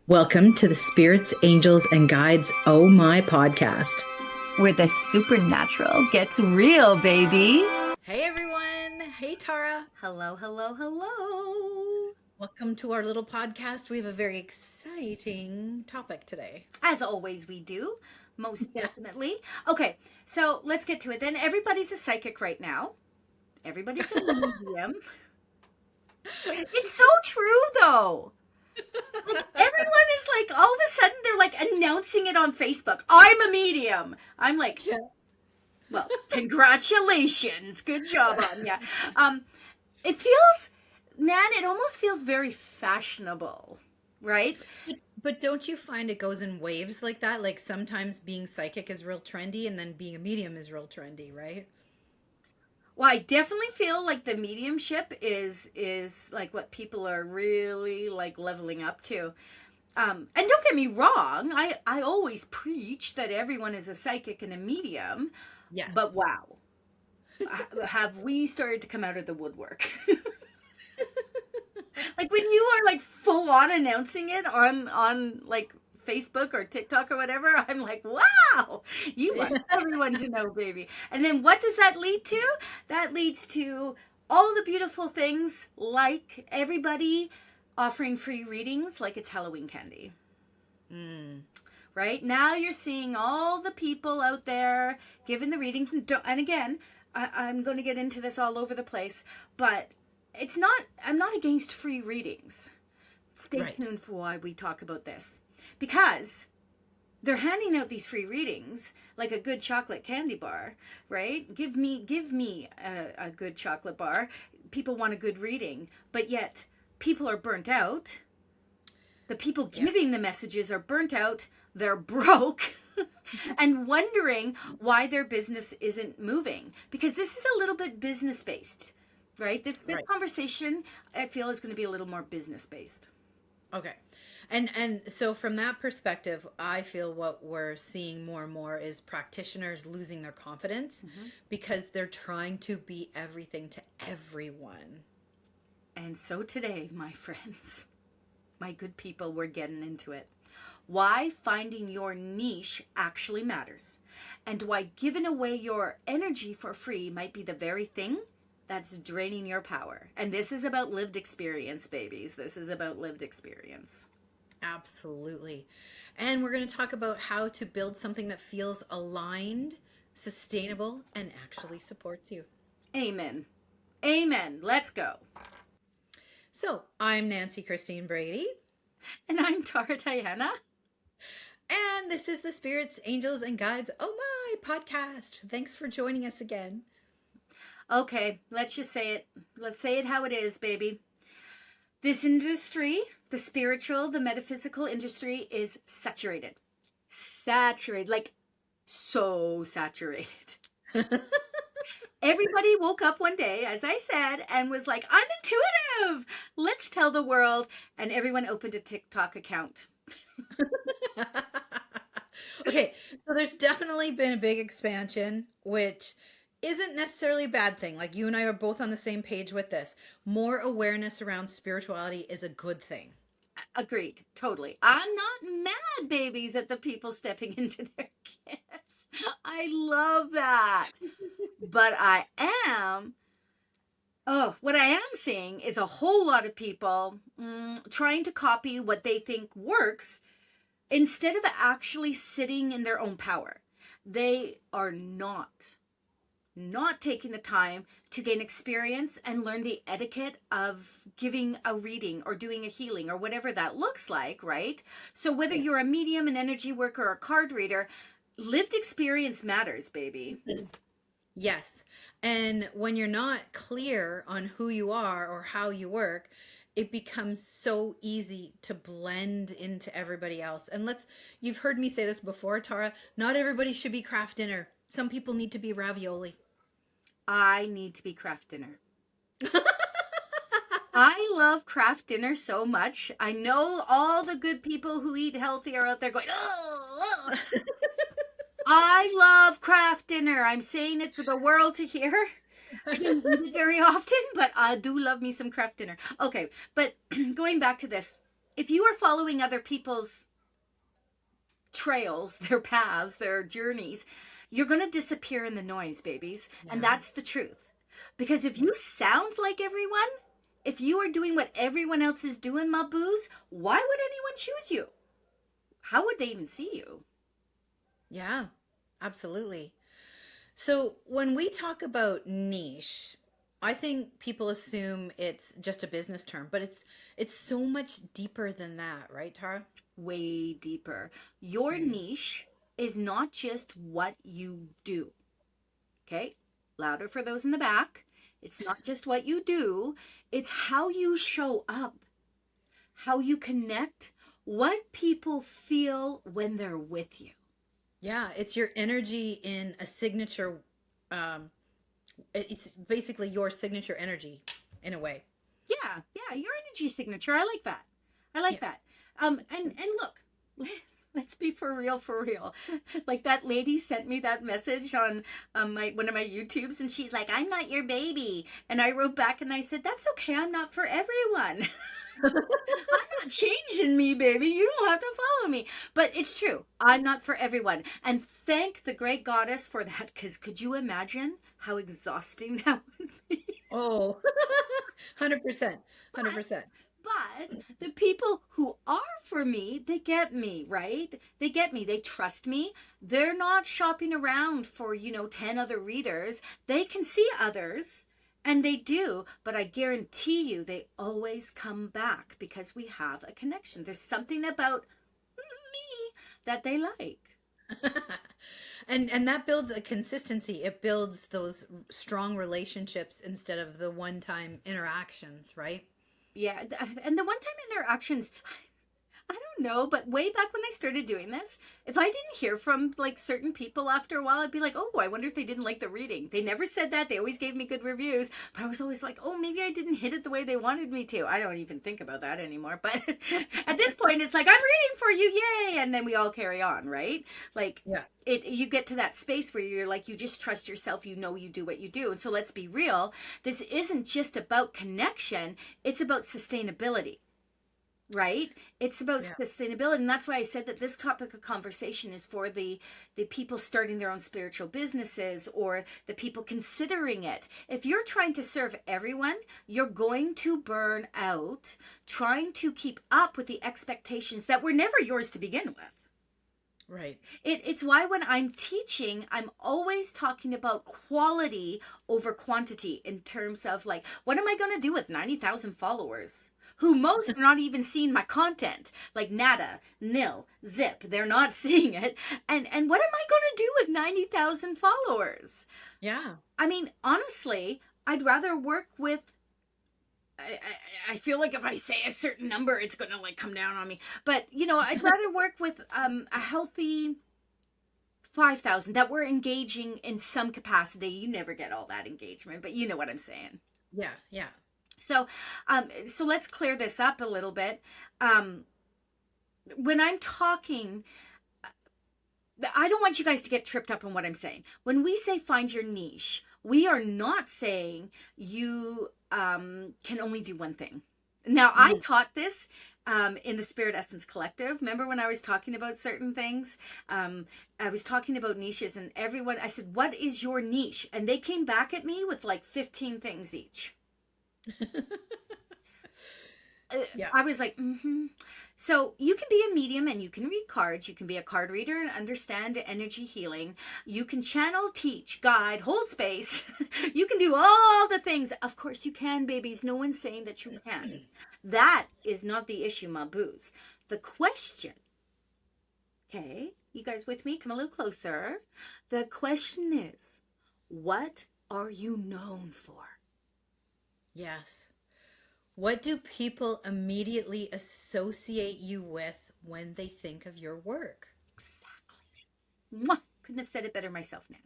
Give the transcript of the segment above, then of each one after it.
Welcome to the Spirits, Angels, and Guides Oh My podcast. Where the supernatural gets real, baby. Hey everyone. Hey Tara. Hello, hello, hello. Welcome to our little podcast. We have a very exciting topic today. As always, we do. Most definitely. Okay, so let's get to it then. Everybody's a psychic right now. Everybody's a medium. It's so true, though. Like, everyone is like, all of a sudden, they're like announcing it on Facebook. I'm a medium. I'm like, well, congratulations. Good job on ya. It feels, man, it almost feels very fashionable, right? But don't you find it goes in waves like that? Like sometimes being psychic is real trendy and then being a medium is real trendy, right? Well, I definitely feel like the mediumship is like what people are really like leveling up to. And don't get me wrong, I always preach that everyone is a psychic and a medium. Yes. But wow. Have we started to come out of the woodwork? Like when you are like full on announcing it on like Facebook or TikTok or whatever, I'm like, wow, you want everyone to know, baby. And then what does that lead to? That leads to all the beautiful things like everybody offering free readings like it's Halloween candy. Right? Now you're seeing all the people out there giving the readings. And again, I'm going to get into this all over the place, but I'm not against free readings. Stay tuned for why we talk about this. Because they're handing out these free readings like a good chocolate candy bar, right? Give me a good chocolate bar. People want a good reading, but yet people are burnt out. The people giving the messages are burnt out. They're broke and wondering why their business isn't moving, because this is a little bit business based, right? This conversation, I feel, is going to be a little more business based. Okay. And so from that perspective, I feel what we're seeing more and more is practitioners losing their confidence because they're trying to be everything to everyone. And so today, my friends, my good people, we're getting into it. Why finding your niche actually matters, and why giving away your energy for free might be the very thing that's draining your power. And this is about lived experience, babies. This is about lived experience. Absolutely. And we're going to talk about how to build something that feels aligned, sustainable, and actually supports you. Amen. Amen. Let's go. So I'm Nancy Christine Brady. And I'm Tara Diana. And this is the Spirits, Angels, and Guides Oh My podcast. Thanks for joining us again. Okay, let's just say it. Let's say it how it is, baby. This industry, the spiritual, the metaphysical industry, is saturated. Saturated, like so saturated. Everybody woke up one day, as I said, and was like, I'm intuitive. Let's tell the world. And everyone opened a TikTok account. Okay, so there's definitely been a big expansion, which isn't necessarily a bad thing. Like you and I are both on the same page with this. More awareness around spirituality is a good thing. Agreed. Totally. I'm not mad, babies, at the people stepping into their gifts. I love that. But what I am seeing is a whole lot of people trying to copy what they think works instead of actually sitting in their own power. They are not taking the time to gain experience and learn the etiquette of giving a reading or doing a healing or whatever that looks like, right? So whether you're a medium, an energy worker, or a card reader, lived experience matters, baby. Yes. And when you're not clear on who you are or how you work, it becomes so easy to blend into everybody else. And you've heard me say this before, Tara, not everybody should be craft dinner. Some people need to be ravioli. I need to be craft dinner. I love craft dinner so much. I know all the good people who eat healthy are out there going, oh. I love craft dinner. I'm saying it for the world to hear. I don't eat it very often, but I do love me some craft dinner. Okay, but going back to this, if you are following other people's trails, their paths, their journeys, you're going to disappear in the noise, babies. And Yeah. that's the truth. Because if you sound like everyone, if you are doing what everyone else is doing, my boos, why would anyone choose you? How would they even see you? Yeah, absolutely. So when we talk about niche, I think people assume it's just a business term, but it's so much deeper than that, right, Tara? Way deeper. Your Mm. niche is not just what you do. Okay? Louder for those in the back. It's not just what you do, it's how you show up, how you connect, what people feel when they're with you. Yeah, it's your energy in a signature. Um, it's basically your signature energy in a way. Yeah, your energy signature. I like that. I like Yeah. that. And look, let's be for real, for real. Like that lady sent me that message on my one of my YouTubes, and she's like, "I'm not your baby," and I wrote back and I said, "That's okay. I'm not for everyone." I'm not changing me, baby. You don't have to follow me. But it's true. I'm not for everyone. And thank the great goddess for that, because could you imagine how exhausting that would be? Oh, 100%. But 100%. but the people who are for me, they get me, right? They get me. They trust me. They're not shopping around for, 10 other readers. They can see others. And they do, but I guarantee you they always come back because we have a connection. There's something about me that they like. And that builds a consistency. It builds those strong relationships instead of the one-time interactions, right? Yeah, and the one-time interactions, I don't know, but way back when I started doing this, if I didn't hear from like certain people after a while, I'd be like, oh, I wonder if they didn't like the reading. They never said that. They always gave me good reviews, but I was always like, oh, maybe I didn't hit it the way they wanted me to. I don't even think about that anymore. But at this point, it's like, I'm reading for you, yay! And then we all carry on, right? Like, Yeah. you get to that space where you're like, you just trust yourself, you do what you do. And so let's be real, this isn't just about connection, it's about sustainability, right? It's about Yeah. sustainability. And that's why I said that this topic of conversation is for the people starting their own spiritual businesses, or the people considering it. If you're trying to serve everyone, you're going to burn out trying to keep up with the expectations that were never yours to begin with. Right. It's why when I'm teaching, I'm always talking about quality over quantity, in terms of like, what am I going to do with 90,000 followers? Who most are not even seeing my content, like nada, nil, zip. They're not seeing it. And what am I going to do with 90,000 followers? Yeah. I mean, honestly, I'd rather work with, I feel like if I say a certain number, it's going to like come down on me. But, I'd rather work with a healthy 5,000 that we're engaging in some capacity. You never get all that engagement, but you know what I'm saying. Yeah. Yeah. So, so let's clear this up a little bit. When I'm talking, I don't want you guys to get tripped up on what I'm saying. When we say find your niche, we are not saying you can only do one thing. Now, I taught this in the Spirit Essence Collective. Remember when I was talking about certain things? I was talking about niches, and I said, what is your niche? And they came back at me with like 15 things each. Yeah. I was like, mm-hmm. So you can be a medium and you can read cards. You can be a card reader and understand energy healing. You can channel, teach, guide, hold space. You can do all the things. Of course you can, babies. No one's saying that you can't. That is not the issue, my boos. The question, okay, you guys with me? Come a little closer. The question is, what are you known for? Yes. What do people immediately associate you with when they think of your work? Exactly. Mwah! Couldn't have said it better myself, Nan.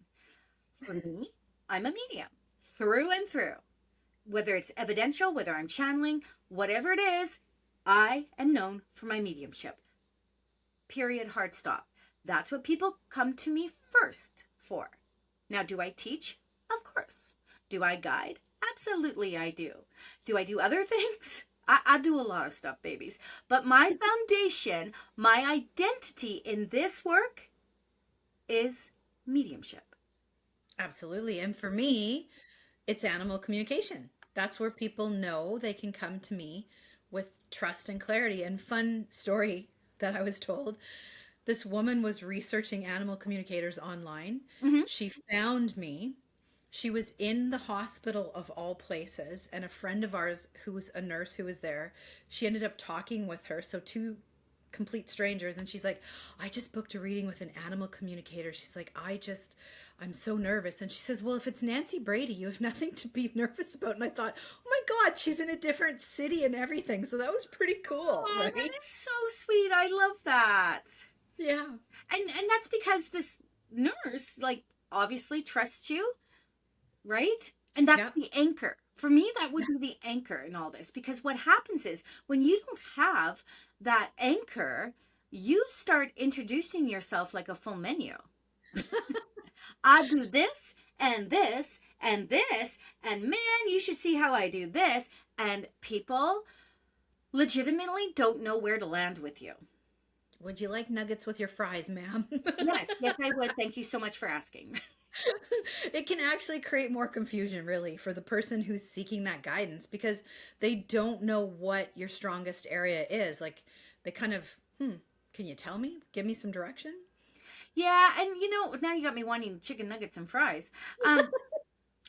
For me, I'm a medium through and through. Whether it's evidential, whether I'm channeling, whatever it is, I am known for my mediumship. Period. Hard stop. That's what people come to me first for. Now, do I teach? Of course. Do I guide? Absolutely, I do. Do I do other things? I do a lot of stuff, babies. But my foundation, my identity in this work is mediumship. Absolutely. And for me, it's animal communication. That's where people know they can come to me with trust and clarity. And fun story that I was told, this woman was researching animal communicators online. Hmm. She found me. She was in the hospital of all places, and a friend of ours who was a nurse who was there, she ended up talking with her. So two complete strangers, and she's like, I just booked a reading with an animal communicator. She's like, I'm so nervous. And she says, well, if it's Nancy Brady, you have nothing to be nervous about. And I thought, oh my God, she's in a different city and everything. So that was pretty cool, Oh, right? that is so sweet. I love that. Yeah. And that's because this nurse, like, obviously trusts you, right? And that's Yeah. the anchor. For me, that would be the anchor in all this, because what happens is when you don't have that anchor, you start introducing yourself like a full menu. I do this and this and this, and man, you should see how I do this. And people legitimately don't know where to land with you. Would you like nuggets with your fries, ma'am? Yes, yes, I would. Thank you so much for asking. It can actually create more confusion, really, for the person who's seeking that guidance because they don't know what your strongest area is. Like, they kind of, can you tell me? Give me some direction? Yeah, and now you got me wanting chicken nuggets and fries. And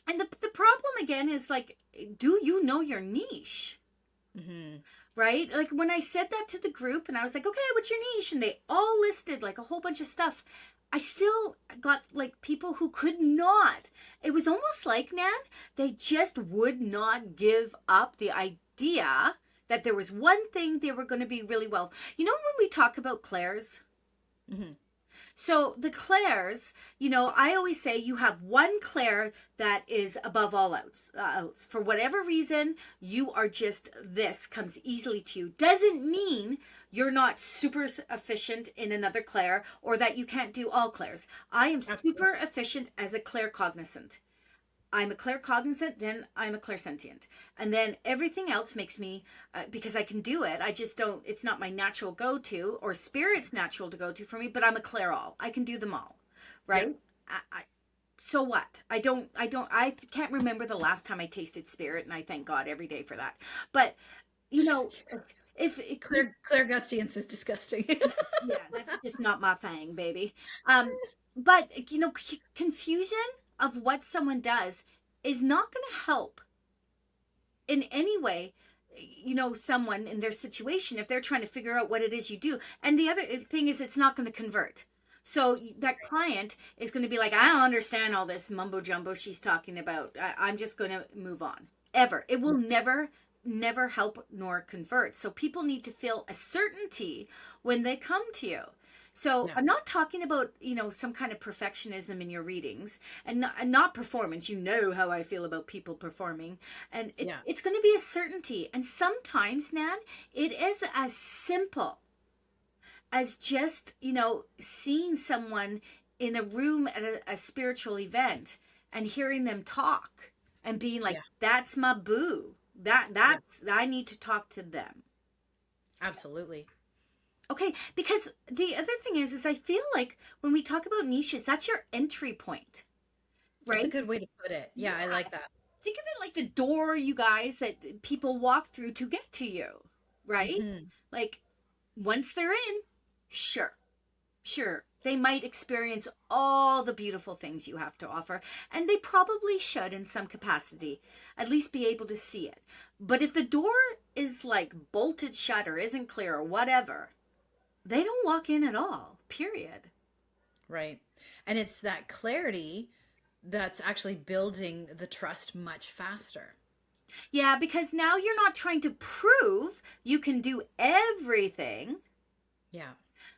the problem again is like, do you know your niche? Mm-hmm. Right? Like when I said that to the group and I was like, okay, what's your niche? And they all listed like a whole bunch of stuff. I still got like people who could not. It was almost like, Nan, they just would not give up the idea that there was one thing they were going to be really well. You know, when we talk about clairs, Mm-hmm. so the clairs, I always say you have one clair that is above all else. For whatever reason, you are just, this comes easily to you. Doesn't mean you're not super efficient in another clair or that you can't do all clairs. I am Absolutely. super efficient as a claircognizant. I'm a claircognizant, then I'm a clairsentient. And then everything else makes me, because I can do it, I just don't, it's not my natural go-to, or spirit's natural to go to for me, but I'm a clairall. I can do them all, right? Yep. So what? I can't remember the last time I tasted spirit, and I thank God every day for that. But, if Clairgustiance is disgusting. yeah, that's just not my thing, baby. But confusion of what someone does is not going to help in any way, someone in their situation if they're trying to figure out what it is you do. And the other thing is, it's not going to convert. So that client is going to be like, I don't understand all this mumbo jumbo she's talking about. I'm just going to move on. Ever. It will never help nor convert. So people need to feel a certainty when they come to you. So Yeah. I'm not talking about, some kind of perfectionism in your readings and not performance. You know how I feel about people performing. And it's going to be a certainty. And sometimes, Nan, it is as simple as just, seeing someone in a room at a spiritual event and hearing them talk and being like, that's my boo. I need to talk to them. Absolutely. Okay, because the other thing is I feel like when we talk about niches, that's your entry point, right? That's a good way to put it. Yeah, I like that. Think of it like the door, you guys, that people walk through to get to you, right? Mm-hmm. Like, once they're in, sure, they might experience all the beautiful things you have to offer, and they probably should in some capacity, at least be able to see it. But if the door is like bolted shut or isn't clear or whatever, they don't walk in at all, period. Right. And it's that clarity that's actually building the trust much faster. Yeah, because now you're not trying to prove you can do everything. Yeah.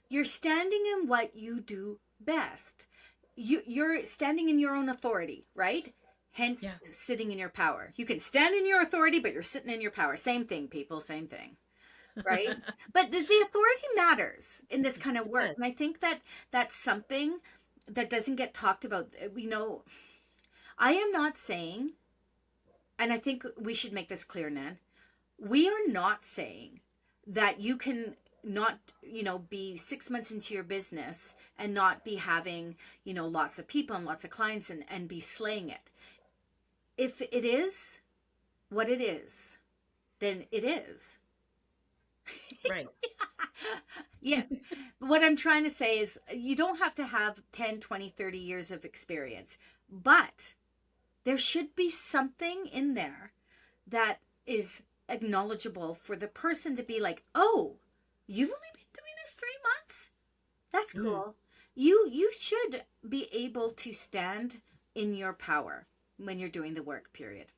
You're standing in what you do best. You're standing in your own authority, right? Hence, sitting in your power. You can stand in your authority, but you're sitting in your power. Same thing, people, same thing. Right? But the authority matters in this kind of work. And I think that that's something that doesn't get talked about. I am not saying, and I think we should make this clear, Nan, We are not saying that you can not, be 6 months into your business and not be having, lots of people and lots of clients and be slaying it. If it is what it is, then it is. Right. Yeah. What I'm trying to say is you don't have to have 10, 20, 30 years of experience, but there should be something in there that is acknowledgeable for the person to be like, oh, you've only been doing this 3 months? That's Mm, cool. You should be able to stand in your power when you're doing the work, period.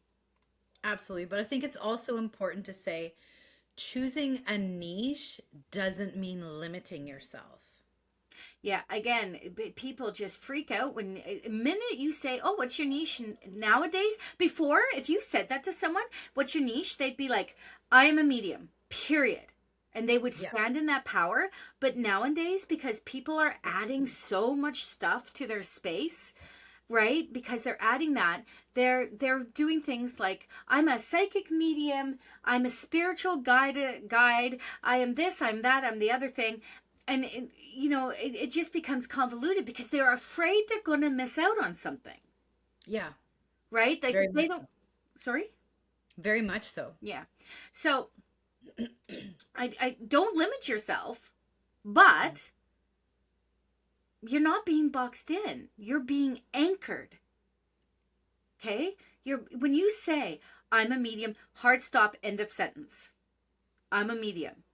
absolutely. But I think it's also important to say choosing a niche doesn't mean limiting yourself. Yeah, again, people just freak out when a minute you say, "Oh, what's your niche?" And nowadays, before, if you said that to someone, "What's your niche?" they'd be like, "I am a medium." Period. And they would Yeah. stand in that power. But nowadays, because people are adding so much stuff to their space, right? Because they're adding that, they're doing things like, I'm a psychic medium, I'm a spiritual guide, I am this, I'm that, I'm the other thing. And it just becomes convoluted because they're afraid they're going to miss out on something, Yeah. right? Like Very they much don't. so. Sorry. Very much so. Yeah. So I don't limit yourself, but you're not being boxed in, you're being anchored. Okay? When you say, I'm a medium, hard stop, end of sentence. I'm a medium.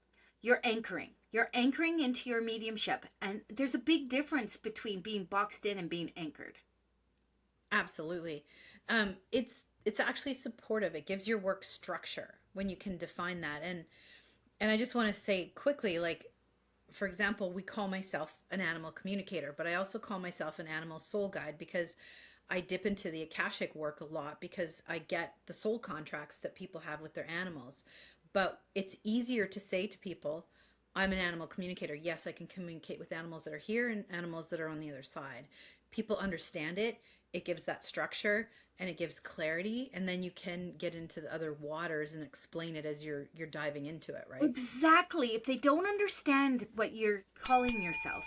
You're anchoring. You're anchoring into your mediumship. And there's a big difference between being boxed in and being anchored. Absolutely. It's actually supportive. It gives your work structure when you can define that. And I just want to say quickly, like, for example, we call myself an animal communicator, but I also call myself an animal soul guide because I dip into the Akashic work a lot because I get the soul contracts that people have with their animals. But it's easier to say to people, I'm an animal communicator. Yes, I can communicate with animals that are here and animals that are on the other side. People understand it. It gives that structure and it gives clarity, and then you can get into the other waters and explain it as you're diving into it, right? Exactly. If they don't understand what you're calling yourself,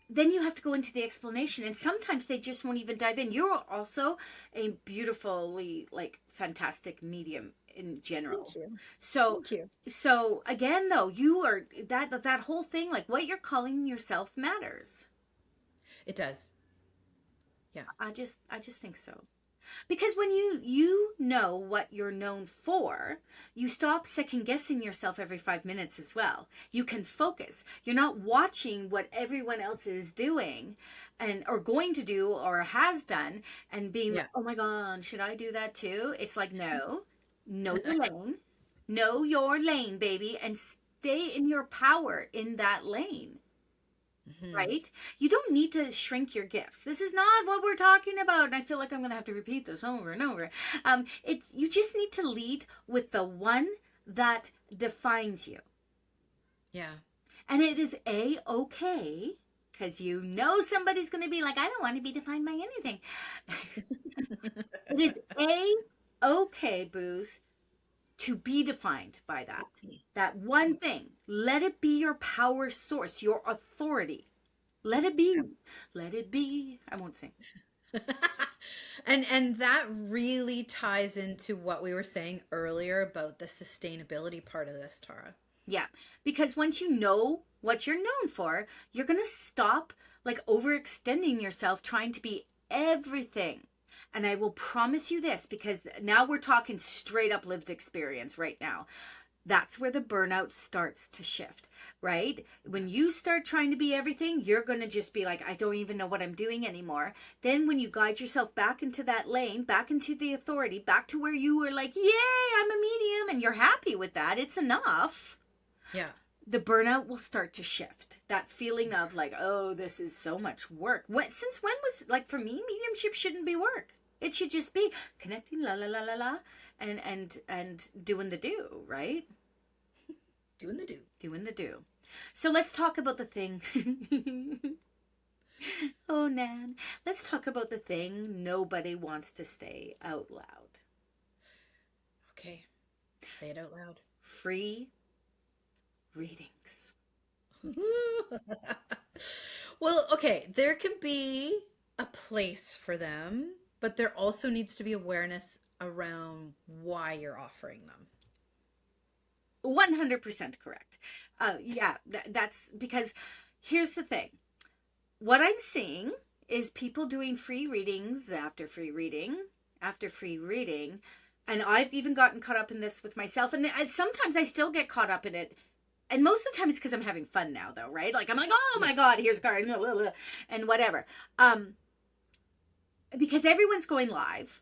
then you have to go into the explanation. And sometimes they just won't even dive in. You're also a beautifully, like, fantastic medium in general. Thank you. So, Thank you. so again, though, you are that whole thing, like what you're calling yourself matters. It does. Yeah. I just think so. Because when you know what you're known for, you stop second guessing yourself every 5 minutes as well. You can focus. You're not watching what everyone else is doing and or going to do or has done and being like, Yeah. oh my God, should I do that too? It's like, no, know your lane. Know your lane, baby, and stay in your power in that lane. Hmm. Right? You don't need to shrink your gifts. This is not what we're talking about. And I feel like I'm going to have to repeat this over and over. You just need to lead with the one that defines you. Yeah. And it is A-okay, because somebody's going to be like, I don't want to be defined by anything. It is A-okay, booze, to be defined by that. That one thing. Let it be your power source, your authority. Let it be. Let it be. I won't sing. And that really ties into what we were saying earlier about the sustainability part of this, Tara. Yeah. Because once you know what you're known for, you're going to stop like overextending yourself trying to be everything. And I will promise you this, because now we're talking straight up lived experience right now. That's where the burnout starts to shift, right? When you start trying to be everything, you're going to just be like, I don't even know what I'm doing anymore. Then when you guide yourself back into that lane, back into the authority, back to where you were like, yay, I'm a medium, and you're happy with that, it's enough. Yeah. The burnout will start to shift. That feeling of like, oh, this is so much work. Since when was, like, for me, mediumship shouldn't be work. It should just be connecting, la la la la la, and doing the do, right? Doing the do. Doing the do. So let's talk about the thing. Oh, Nan. Let's talk about the thing nobody wants to say out loud. Okay. Say it out loud. free readings. Well, okay, there can be a place for them, but there also needs to be awareness around why you're offering them. 100% correct. Yeah, that's because here's the thing. What I'm seeing is people doing free readings after free reading after free reading. And I've even gotten caught up in this with myself. And sometimes I still get caught up in it. And most of the time it's because I'm having fun now, though, right? Like, I'm like, oh Yeah. my God, here's a card, and whatever. Because everyone's going live.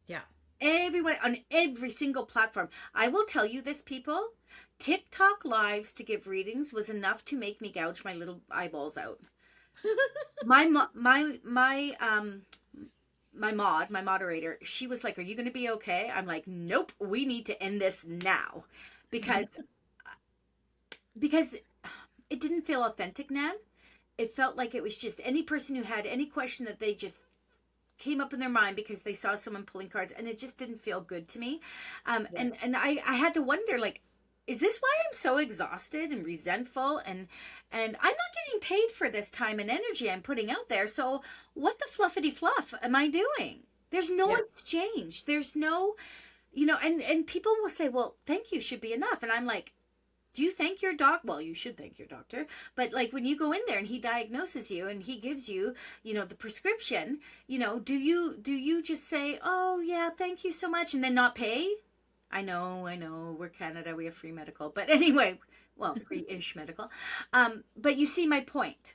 Yeah. Everyone on every single platform. I will tell you this, people. TikTok lives to give readings was enough to make me gouge my little eyeballs out. My moderator, she was like, "Are you going to be okay?" I'm like, "Nope, we need to end this now." Because because it didn't feel authentic, Nan. It felt like it was just any person who had any question that they just came up in their mind because they saw someone pulling cards, and it just didn't feel good to me. Yeah. And I had to wonder, like, is this why I'm so exhausted and resentful, and I'm not getting paid for this time and energy I'm putting out there, so what the fluffity fluff am I doing? There's no Yeah. exchange, there's no, and people will say, well, thank you should be enough, and I'm like, do you thank your doc? Well, you should thank your doctor. But like when you go in there and he diagnoses you and he gives you, the prescription, do you just say, "Oh, yeah, thank you so much," and then not pay? I know, we're Canada, we have free medical. But anyway, well, free-ish medical. But you see my point.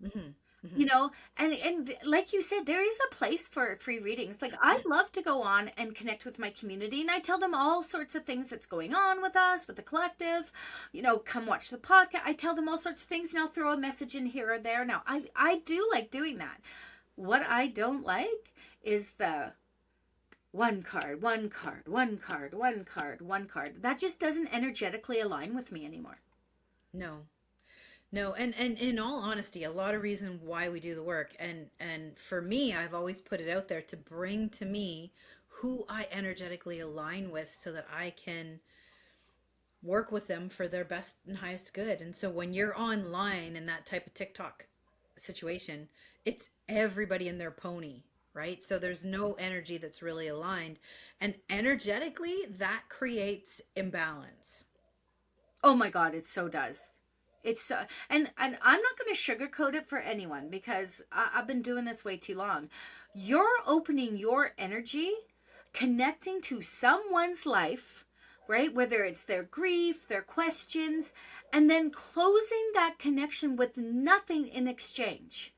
Hmm. you Hmm. know and like you said, there is a place for free readings. Like, I love to go on and connect with my community, and I tell them all sorts of things that's going on with us, with the collective. Come watch the podcast. I tell them all sorts of things, and I'll throw a message in here or there. Now, I do like doing that. What I don't like is the one card, one card, one card, one card, one card. That just doesn't energetically align with me anymore. No. No, and in all honesty, a lot of reason why we do the work, and for me, I've always put it out there to bring to me who I energetically align with so that I can work with them for their best and highest good. And so when you're online in that type of TikTok situation, it's everybody and their pony, right? So there's no energy that's really aligned, and energetically that creates imbalance. Oh my God, it so does. It's so, and I'm not going to sugarcoat it for anyone, because I've been doing this way too long. You're opening your energy, connecting to someone's life, right? Whether it's their grief, their questions, and then closing that connection with nothing in exchange.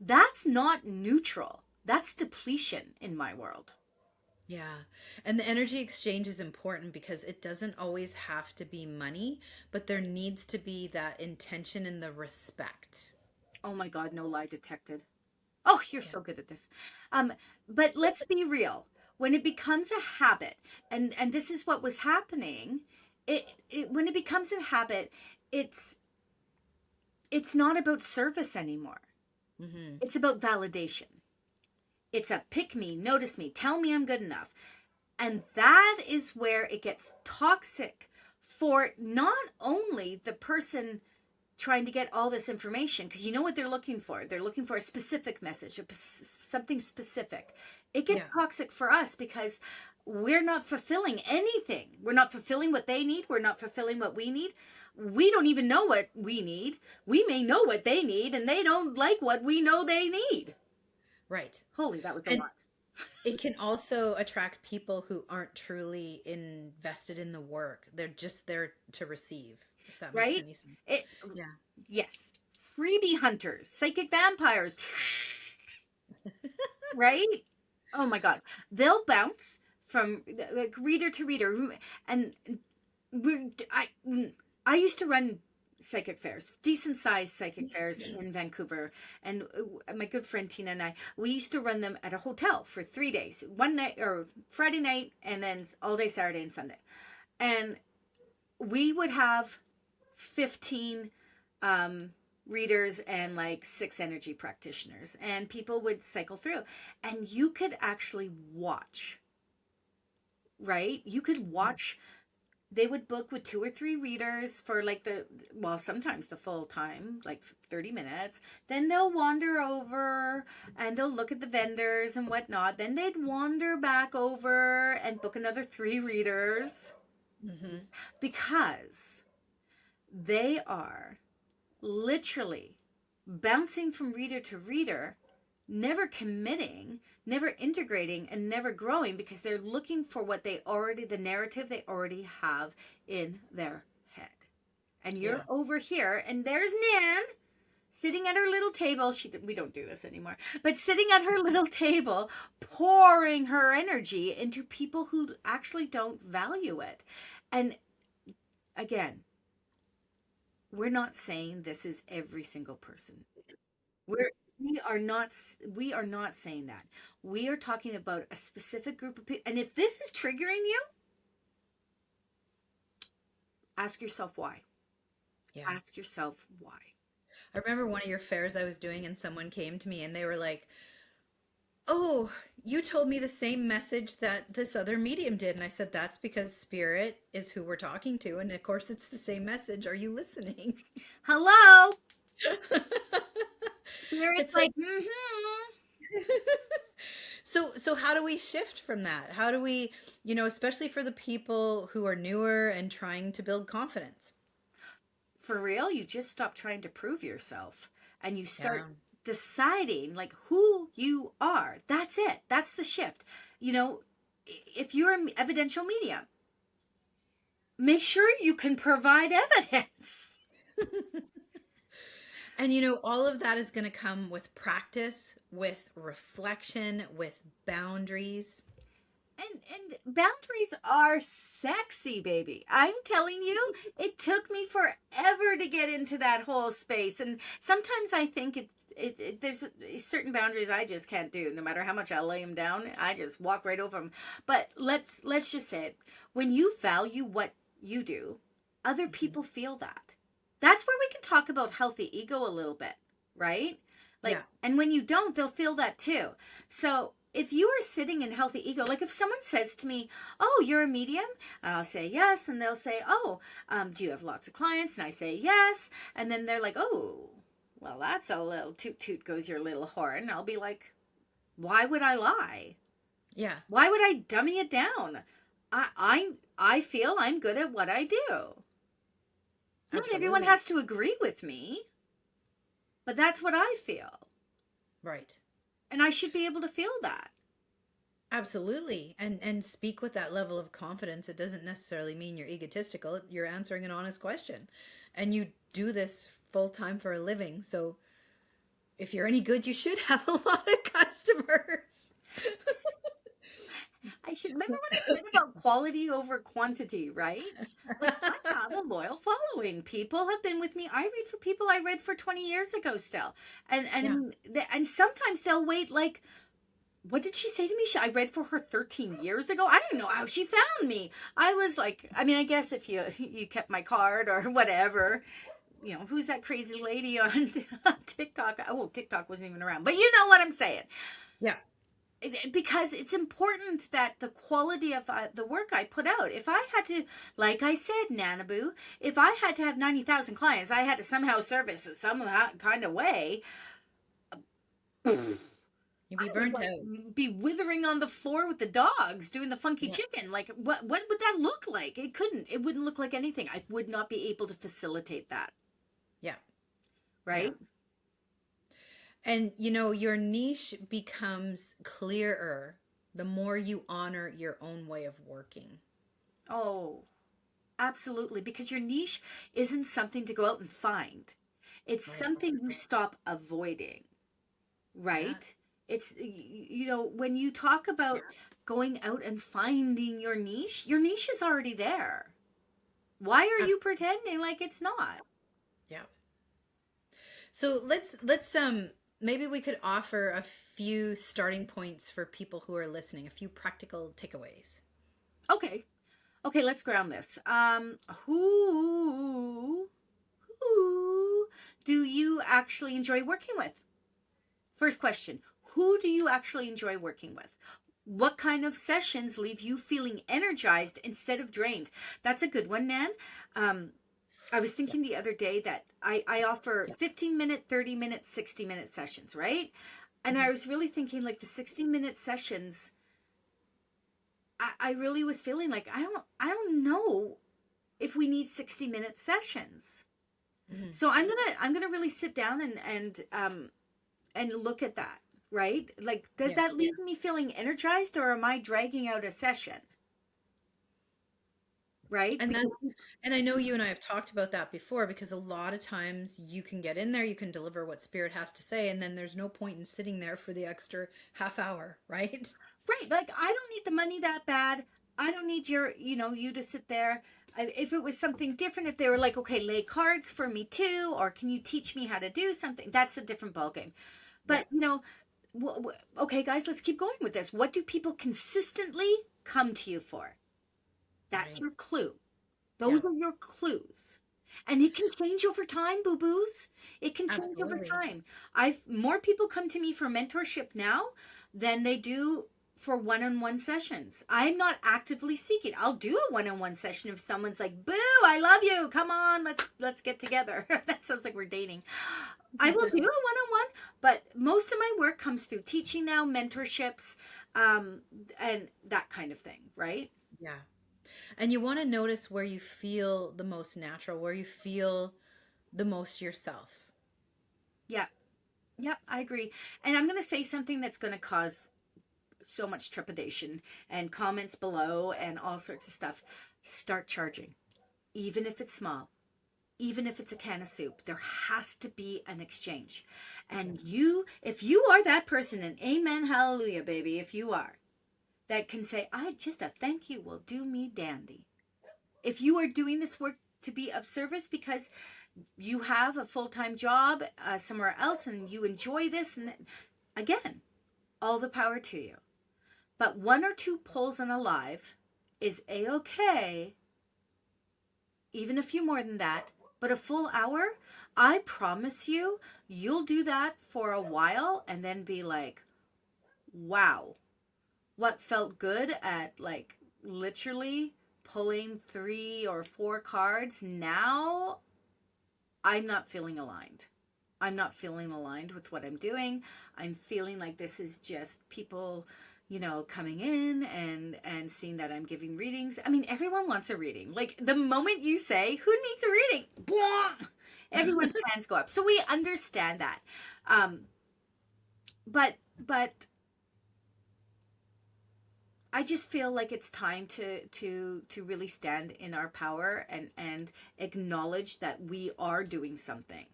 That's not neutral. That's depletion in my world. Yeah. And the energy exchange is important because it doesn't always have to be money, but there needs to be that intention and the respect. Oh my God, no lie detected. Oh, you're Yeah. so good at this. Um, but let's be real. When it becomes a habit, and this is what was happening, it when it becomes a habit, it's it's not about service anymore. Hmm. It's about validation. It's a pick me, notice me, tell me I'm good enough. And that is where it gets toxic for not only the person trying to get all this information, because you know what they're looking for. They're looking for a specific message, something specific. It gets Yeah. toxic for us because we're not fulfilling anything. We're not fulfilling what they need. We're not fulfilling what we need. We don't even know what we need. We may know what they need, and they don't like what we know they need. Right. Holy, that was a And lot. it can also attract people who aren't truly invested in the work. They're just there to receive, if that makes Right? any sense. It Yeah. Yes. Freebie hunters, psychic vampires, right? Oh my God. They'll bounce from like reader to reader. And we I used to run psychic fairs, decent sized psychic fairs in Vancouver. And my good friend Tina and I, we used to run them at a hotel for 3 days, one night or Friday night, and then all day Saturday and Sunday. And we would have 15 readers and like 6 energy practitioners, and people would cycle through, and you could actually watch, right? You could watch they would book with 2 or 3 readers for like sometimes the full time, like 30 minutes. Then they'll wander over and they'll look at the vendors and whatnot. Then they'd wander back over and book another 3 readers, because they are literally bouncing from reader to reader, never committing, never integrating, and never growing, because they're looking for the narrative they already have in their head. And you're over here, and there's Nan sitting at her little table. We don't do this anymore, but sitting at her little table, pouring her energy into people who actually don't value it. And again, we're not saying this is every single person. We are not saying that. We are talking about a specific group of people. And if this is triggering you, ask yourself why. Yeah. Ask yourself why. I remember one of your fairs I was doing, and someone came to me and they were like, "Oh, you told me the same message that this other medium did." And I said, "That's because spirit is who we're talking to. And of course, it's the same message. Are you listening?" Hello? Spirit's It's like, so how do we shift from that? How do we, especially for the people who are newer and trying to build confidence? For real, you just stop trying to prove yourself and you start Yeah. deciding like who you are. That's it. That's the shift. If you're an evidential medium, make sure you can provide evidence. And all of that is going to come with practice, with reflection, with boundaries. And boundaries are sexy, baby. I'm telling you, it took me forever to get into that whole space. And sometimes I think there's certain boundaries I just can't do. No matter how much I lay them down, I just walk right over them. But let's just say it. When you value what you do, other people feel that. That's where we can talk about healthy ego a little bit, right? And when you don't, they'll feel that too. So if you are sitting in healthy ego, like if someone says to me, "Oh, you're a medium?" I'll say yes. And they'll say, "Oh, do you have lots of clients?" And I say yes. And then they're like, "Oh, well, that's a little toot toot goes your little horn." I'll be like, why would I lie? Yeah. Why would I dummy it down? I feel I'm good at what I do. Not everyone has to agree with me, but that's what I feel. Right. And I should be able to feel that. Absolutely. And speak with that level of confidence. It doesn't necessarily mean you're egotistical. You're answering an honest question. And you do this full time for a living. So if you're any good, you should have a lot of customers. I should remember what I said about quality over quantity, right? Like, I have a loyal following. People have been with me. I read for people I read for 20 years ago still. And sometimes they'll wait like, what did she say to me? I read for her 13 years ago. I don't know how she found me. I was like, I mean, I guess if you kept my card or whatever, who's that crazy lady on TikTok? Oh, TikTok wasn't even around, but you know what I'm saying. Yeah. Because it's important that the quality of the work I put out, if I had to, like I said, Nanaboo, if I had to have 90,000 clients, I had to somehow service it some kind of way. You'd be burnt out. Be withering on the floor with the dogs doing the funky chicken. Like, what would that look like? It wouldn't look like anything. I would not be able to facilitate that. Yeah. Right? Yeah. And your niche becomes clearer the more you honor your own way of working. Oh, absolutely. Because your niche isn't something to go out and find. It's something you stop avoiding. Right? Yeah. It's, when you talk about going out and finding your niche is already there. Why are you pretending like it's not? Yeah. So let's maybe we could offer a few starting points for people who are listening, a few practical takeaways. Okay, let's ground this. Who do you actually enjoy working with? First question, who do you actually enjoy working with? What kind of sessions leave you feeling energized instead of drained? That's a good one, Nan. I was thinking the other day that I offer 15-minute, 30-minute, 60-minute sessions, right? And I was really thinking like the 60-minute sessions, I really was feeling like I don't know if we need 60-minute sessions. Mm-hmm. So I'm gonna really sit down and look at that, right? Like, does that leave me feeling energized, or am I dragging out a session? Right? And Because, and I know you and I have talked about that before, because a lot of times you can get in there, you can deliver what spirit has to say, and then there's no point in sitting there for the extra half hour, right? right, like I don't need the money that bad. I don't need you to sit there. If it was something different, if they were like, okay, lay cards for me too, or can you teach me how to do something? That's a different ballgame. Yeah, But, okay, guys, let's keep going with this. What do people consistently come to you for? That's right. your clue. Yeah, Those are your clues. And it can change over time, boo-boos. It can change over absolutely. time. I've more people come to me for mentorship now than they do for one-on-one sessions. I'm not actively seeking. I'll do a one-on-one session if someone's like, "Boo, I love you. Come on, let's get together." That sounds like we're dating. I will do a one-on-one, but most of my work comes through teaching now, mentorships, and that kind of thing, right? Yeah. And you want to notice where you feel the most natural, where you feel the most yourself. Yeah. Yep, I agree. And I'm going to say something that's going to cause so much trepidation and comments below and all sorts of stuff. Start charging, even if it's small, even if it's a can of soup. There has to be an exchange. And if you are that person, and amen, hallelujah, baby, if you are, that can say, just a thank you will do me dandy. If you are doing this work to be of service because you have a full-time job somewhere else and you enjoy this, and again, all the power to you. But 1 or 2 pulls on a live is a-okay, even a few more than that. But a full hour, I promise you, you'll do that for a while and then be like, wow, what felt good at like literally pulling 3 or 4 cards, now I'm not feeling aligned. I'm not feeling aligned with what I'm doing. I'm feeling like this is just people, coming in and seeing that I'm giving readings. I mean, everyone wants a reading. Like the moment you say, "Who needs a reading?" Blah! Everyone's hands go up. So we understand that. But I just feel like it's time to really stand in our power and acknowledge that we are doing something.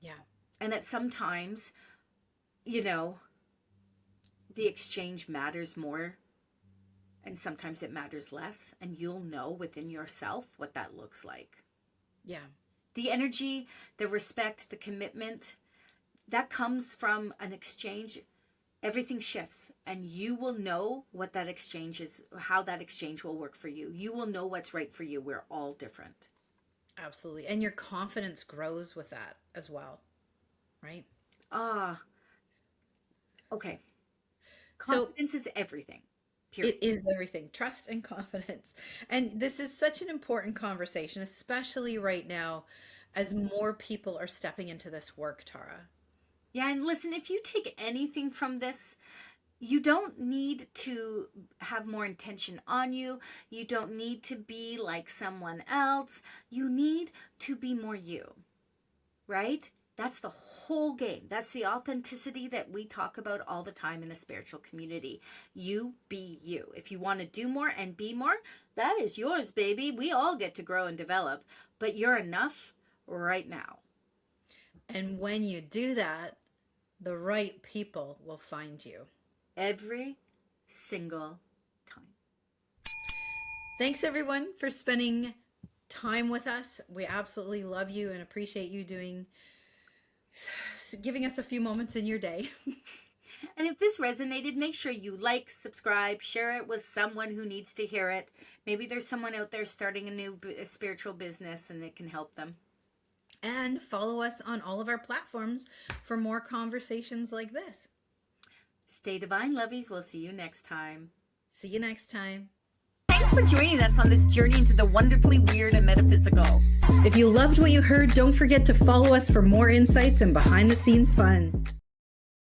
Yeah. And that sometimes, the exchange matters more and sometimes it matters less. And you'll know within yourself what that looks like. Yeah. The energy, the respect, the commitment, that comes from an exchange. Everything shifts, and you will know what that exchange is, how that exchange will work for you. You will know what's right for you. We're all different. Absolutely. And your confidence grows with that as well, right? Ah, okay. So Confidence is everything. Period. it is everything, trust and confidence. And this is such an important conversation, especially right now as more people are stepping into this work, Tara. Yeah, and listen, if you take anything from this, you don't need to have more intention on you. You don't need to be like someone else. You need to be more you, right? That's the whole game. That's the authenticity that we talk about all the time in the spiritual community. You be you. If you want to do more and be more, that is yours, baby. We all get to grow and develop, but you're enough right now. And when you do that, the right people will find you. Every single time. Thanks everyone for spending time with us. We absolutely love you and appreciate you giving us a few moments in your day. And if this resonated, make sure you like, subscribe, share it with someone who needs to hear it. Maybe there's someone out there starting a new spiritual business and it can help them. And follow us on all of our platforms for more conversations like this. Stay divine, lovies. We'll see you next time. See you next time. Thanks for joining us on this journey into the wonderfully weird and metaphysical. If you loved what you heard, don't forget to follow us for more insights and behind the scenes fun.